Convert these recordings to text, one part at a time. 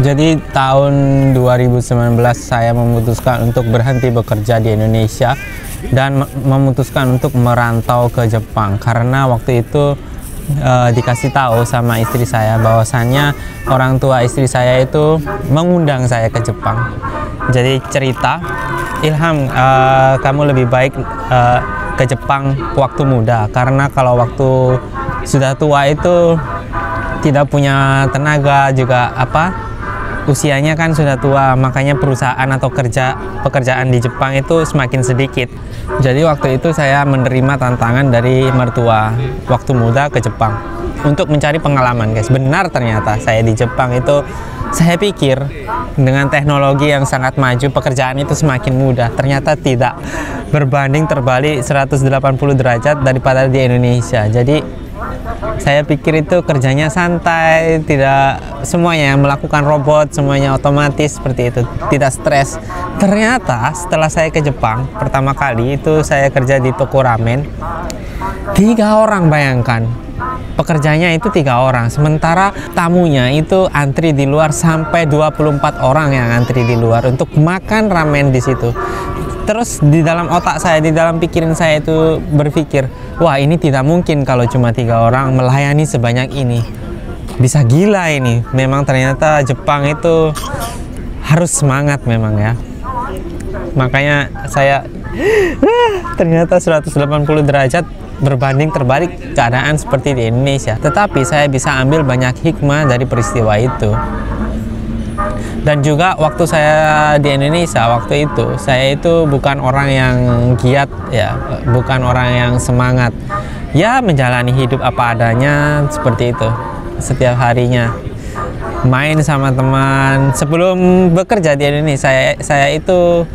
Jadi tahun 2019 saya memutuskan untuk berhenti bekerja di Indonesia dan memutuskan untuk merantau ke Jepang karena waktu itu dikasih tahu sama istri saya bahwasannya orang tua istri saya itu mengundang saya ke Jepang. Jadi cerita, Ilham, kamu lebih baik ke Jepang waktu muda karena kalau waktu sudah tua itu tidak punya tenaga juga usianya kan sudah tua, makanya perusahaan atau pekerjaan di Jepang itu semakin sedikit. Jadi waktu itu saya menerima tantangan dari mertua waktu muda ke Jepang untuk mencari pengalaman, guys. Benar, ternyata saya di Jepang itu, saya pikir dengan teknologi yang sangat maju pekerjaan itu semakin mudah. Ternyata tidak, berbanding terbalik 180 derajat daripada di Indonesia. Jadi saya pikir itu kerjanya santai, tidak semuanya melakukan robot, semuanya otomatis seperti itu, tidak stres. Ternyata setelah saya ke Jepang pertama kali itu saya kerja di toko ramen, 3 orang, bayangkan. Pekerjanya itu 3 orang, sementara tamunya itu antri di luar sampai 24 orang yang antri di luar untuk makan ramen di situ. Terus di dalam otak saya, di dalam pikiran saya itu berpikir, wah ini tidak mungkin kalau cuma 3 orang melayani sebanyak ini. Bisa gila ini. Memang ternyata Jepang itu harus semangat memang ya. Makanya saya ternyata 180 derajat berbanding terbalik keadaan seperti di Indonesia. Tetapi saya bisa ambil banyak hikmah dari peristiwa itu. Dan juga waktu saya di Indonesia waktu itu, saya itu bukan orang yang giat ya, bukan orang yang semangat. Ya menjalani hidup apa adanya seperti itu setiap harinya. Main sama teman. Sebelum bekerja di Indonesia, saya itu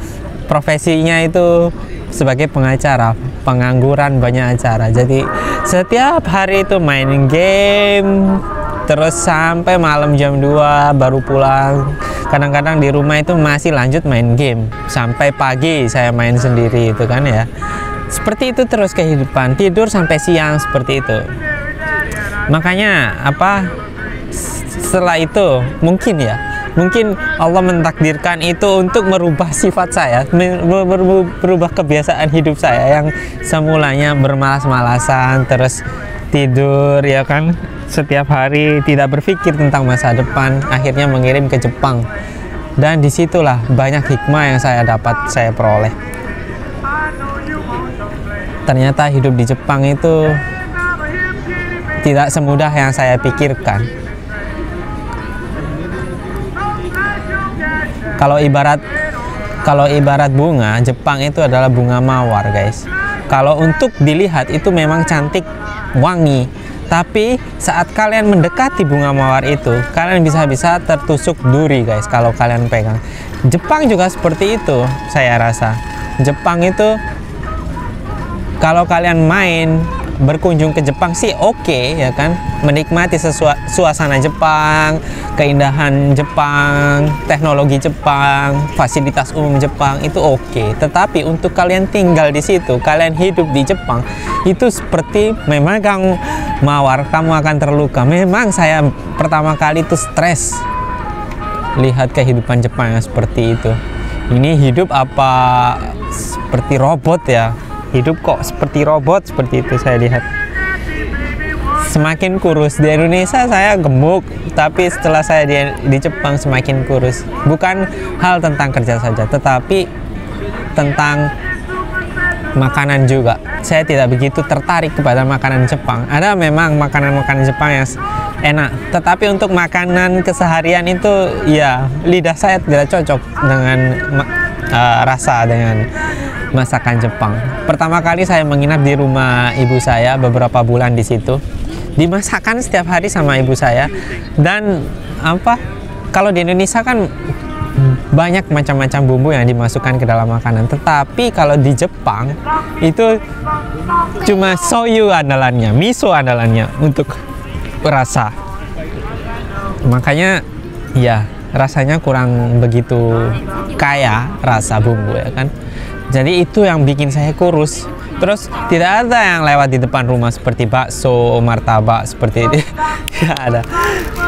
profesinya itu sebagai pengacara, pengangguran banyak acara. Jadi setiap hari itu main game, terus sampai malam jam 2 baru pulang. Kadang-kadang di rumah itu masih lanjut main game sampai pagi, saya main sendiri itu kan ya. Seperti itu terus kehidupan, tidur sampai siang seperti itu. Makanya setelah itu mungkin Allah mentakdirkan itu untuk merubah sifat saya, merubah kebiasaan hidup saya yang semulanya bermalas-malasan, terus tidur ya kan setiap hari, tidak berpikir tentang masa depan, akhirnya mengirim ke Jepang. Dan disitulah banyak hikmah yang saya peroleh. Ternyata hidup di Jepang itu tidak semudah yang saya pikirkan. Kalau ibarat bunga, Jepang itu adalah bunga mawar, guys. Kalau untuk dilihat itu memang cantik, wangi. Tapi saat kalian mendekati bunga mawar itu, kalian bisa tertusuk duri, guys, kalau kalian pegang. Jepang juga seperti itu, saya rasa. Jepang itu kalau kalian berkunjung ke Jepang sih oke, ya kan, menikmati suasana Jepang, keindahan Jepang, teknologi Jepang, fasilitas umum Jepang itu oke. Tetapi untuk kalian tinggal di situ, kalian hidup di Jepang, itu seperti memegang mawar, kamu akan terluka. Memang saya pertama kali itu stres lihat kehidupan Jepang yang seperti itu. Ini hidup apa seperti robot ya? Hidup kok seperti robot, seperti itu saya lihat. Semakin kurus. Di Indonesia saya gemuk, tapi setelah saya di Jepang semakin kurus. Bukan hal tentang kerja saja, tetapi tentang makanan juga. Saya tidak begitu tertarik kepada makanan Jepang. Ada memang makanan-makanan Jepang yang enak, tetapi untuk makanan keseharian itu ya lidah saya tidak cocok dengan rasa dengan masakan Jepang. Pertama kali saya menginap di rumah ibu saya beberapa bulan di situ. Dimasakkan setiap hari sama ibu saya. Dan kalau di Indonesia kan banyak macam-macam bumbu yang dimasukkan ke dalam makanan. Tetapi kalau di Jepang itu cuma soyu andalannya, miso andalannya untuk rasa. Makanya ya rasanya kurang begitu kaya rasa bumbu ya kan. Jadi itu yang bikin saya kurus. Terus tidak ada yang lewat di depan rumah seperti bakso, martabak seperti itu. Tidak ada.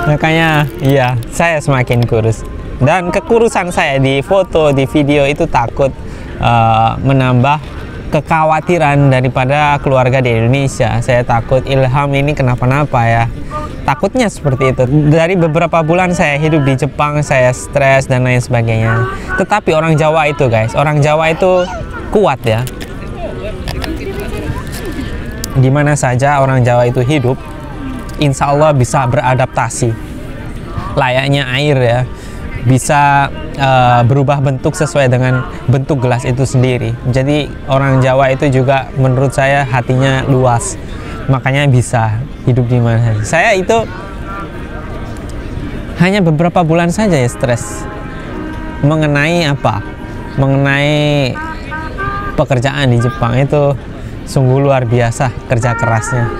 Makanya iya, saya semakin kurus. Dan kekurusan saya di foto, di video itu takut menambah kekhawatiran daripada keluarga di Indonesia. Saya takut Ilham ini kenapa-napa ya. Takutnya seperti itu. Dari beberapa bulan saya hidup di Jepang, saya stres dan lain sebagainya. Tetapi orang Jawa itu guys, orang Jawa itu kuat ya. Di mana saja orang Jawa itu hidup, insya Allah bisa beradaptasi. Layaknya air ya, bisa berubah bentuk sesuai dengan bentuk gelas itu sendiri. Jadi orang Jawa itu juga menurut saya hatinya luas, makanya bisa hidup di mana. Saya itu hanya beberapa bulan saja ya stres mengenai apa? Mengenai pekerjaan di Jepang itu sungguh luar biasa kerja kerasnya.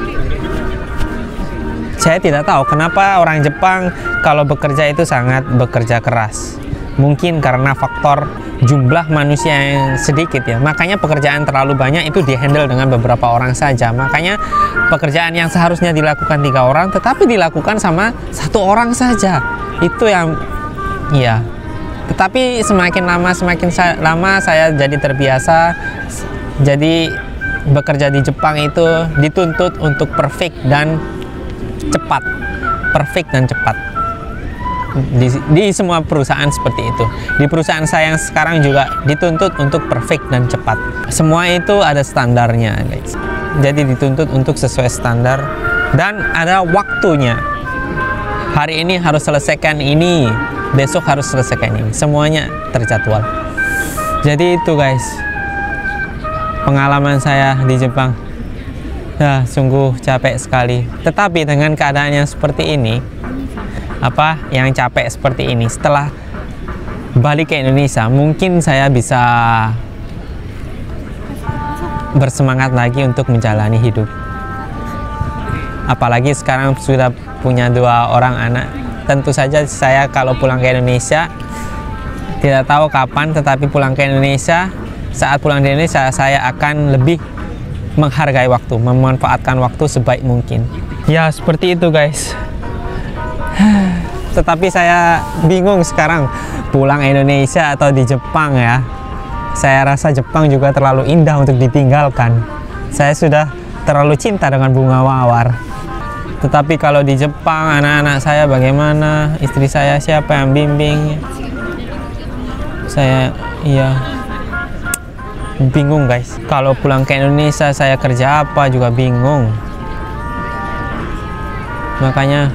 Saya tidak tahu kenapa orang Jepang kalau bekerja itu sangat bekerja keras. Mungkin karena faktor jumlah manusia yang sedikit ya. Makanya pekerjaan terlalu banyak itu dihandle dengan beberapa orang saja. Makanya pekerjaan yang seharusnya dilakukan 3 orang tetapi dilakukan sama 1 orang saja. Itu yang iya. Tetapi semakin lama saya jadi terbiasa. Jadi bekerja di Jepang itu dituntut untuk perfect dan cepat. Perfect dan cepat. Di semua perusahaan seperti itu. Di perusahaan saya yang sekarang juga dituntut untuk perfect dan cepat. Semua itu ada standarnya guys. Jadi dituntut untuk sesuai standar dan ada waktunya. Hari ini harus selesaikan ini, besok harus selesaikan ini. Semuanya terjadwal. Jadi itu guys, pengalaman saya di Jepang. Ya, sungguh capek sekali. Tetapi dengan keadaan yang seperti ini, yang capek seperti ini, setelah balik ke Indonesia mungkin saya bisa bersemangat lagi untuk menjalani hidup. Apalagi sekarang sudah punya 2 orang anak. Tentu saja saya kalau pulang ke Indonesia tidak tahu kapan, tetapi pulang ke Indonesia, saat pulang di Indonesia saya akan lebih menghargai waktu, memanfaatkan waktu sebaik mungkin. Ya seperti itu guys. Tetapi saya bingung sekarang pulang Indonesia atau di Jepang ya. Saya rasa Jepang juga terlalu indah untuk ditinggalkan. Saya sudah terlalu cinta dengan bunga mawar. Tetapi kalau di Jepang anak-anak saya bagaimana? Istri saya siapa yang bimbing? Saya bingung guys. Kalau pulang ke Indonesia saya kerja apa juga bingung. Makanya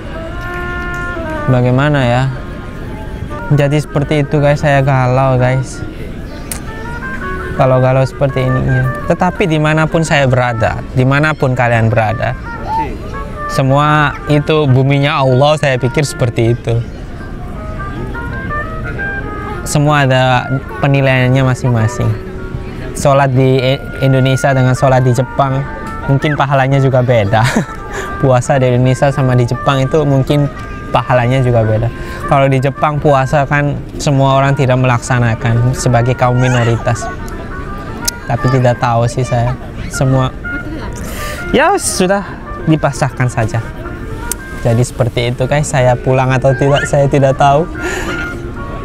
bagaimana ya? Jadi seperti itu guys, saya galau guys. Kalau galau seperti ini ya. Tetapi dimanapun saya berada, dimanapun kalian berada, semua itu buminya Allah, saya pikir seperti itu. Semua ada penilaiannya masing-masing. Sholat di Indonesia dengan sholat di Jepang mungkin pahalanya juga beda. Puasa di Indonesia sama di Jepang itu mungkin pahalanya juga beda. Kalau di Jepang puasa kan semua orang tidak melaksanakan sebagai kaum minoritas. Tapi tidak tahu sih saya. Semua ya sudah dipasrahkan saja. Jadi seperti itu guys, saya pulang atau tidak saya tidak tahu.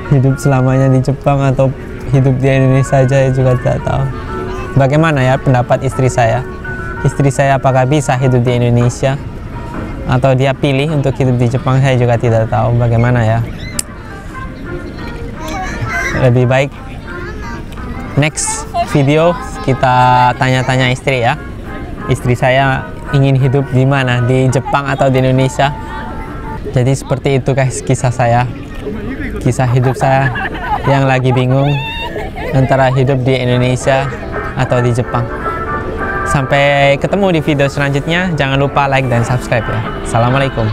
Hidup selamanya di Jepang atau hidup di Indonesia saja juga tidak tahu. Bagaimana ya pendapat istri saya? Istri saya apakah bisa hidup di Indonesia atau dia pilih untuk hidup di Jepang, saya juga tidak tahu. Bagaimana ya? Lebih baik next video kita tanya-tanya istri ya. Istri saya ingin hidup di mana? Di Jepang atau di Indonesia? Jadi seperti itu guys kisah saya. Kisah hidup saya yang lagi bingung antara hidup di Indonesia atau di Jepang. Sampai ketemu di video selanjutnya. Jangan lupa like dan subscribe ya. Assalamualaikum.